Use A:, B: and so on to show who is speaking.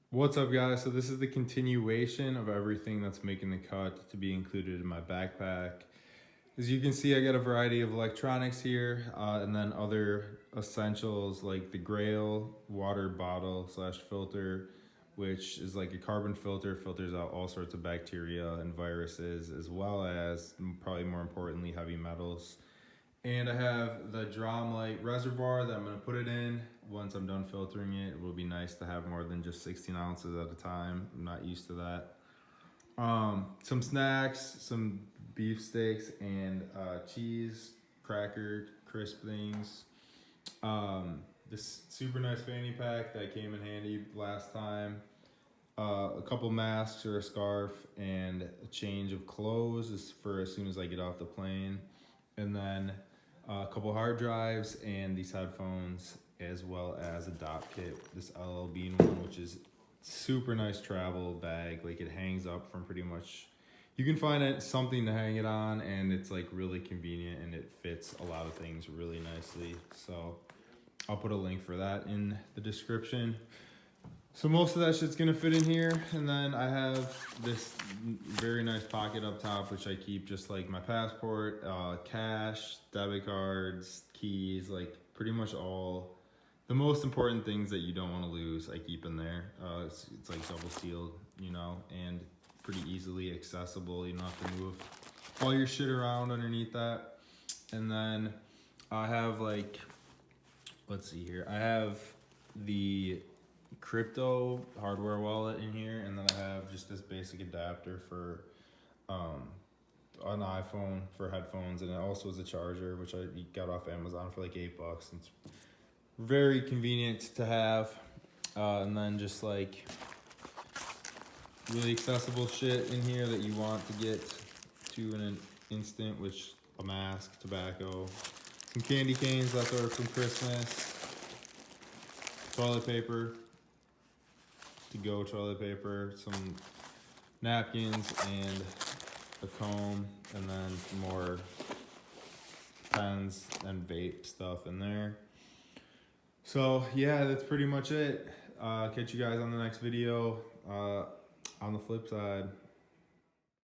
A: What's up, guys? So this is the continuation of everything that's making the cut to be included in my backpack. As you can see, I got a variety of electronics here, and then other essentials like the Grail water bottle slash filter, which is like a carbon filter, filters out all sorts of bacteria and viruses, as well as, probably more importantly, heavy metals. And I have the drum light reservoir that I'm gonna put it in. Once I'm done filtering it, it will be nice to have more than just 16 ounces at a time. I'm not used to that. Some snacks, some beef steaks, and cheese, cracker, crisp things. This super nice fanny pack that came in handy last time. A couple masks or a scarf, and a change of clothes is for as soon as I get off the plane. And then a couple hard drives and these headphones, as well as a dot kit, this LL Bean one, which is super nice travel bag. Like, it hangs up from pretty much, you can find it something to hang it on, and it's like really convenient and it fits a lot of things really nicely. So I'll put a link for that in the description. So most of that shit's gonna fit in here, and then I have this very nice pocket up top, which I keep just like my passport, cash, debit cards, keys, like pretty much all the most important things that you don't want to lose, I keep in there. It's like double sealed, and pretty easily accessible. You don't have to move all your shit around underneath that. And then I have like, let's see here, I have the crypto hardware wallet in here, and then I have just this basic adapter for an iPhone for headphones, and it also is a charger, which I got off Amazon for like $8. It's very convenient to have. And then just like really accessible shit in here that you want to get to in an instant, which a mask, tobacco, some candy canes left over from Christmas, toilet paper, to-go toilet paper, some napkins, and a comb, and then more pens and vape stuff in there. So yeah, that's pretty much it. Catch you guys on the next video. On the flip side.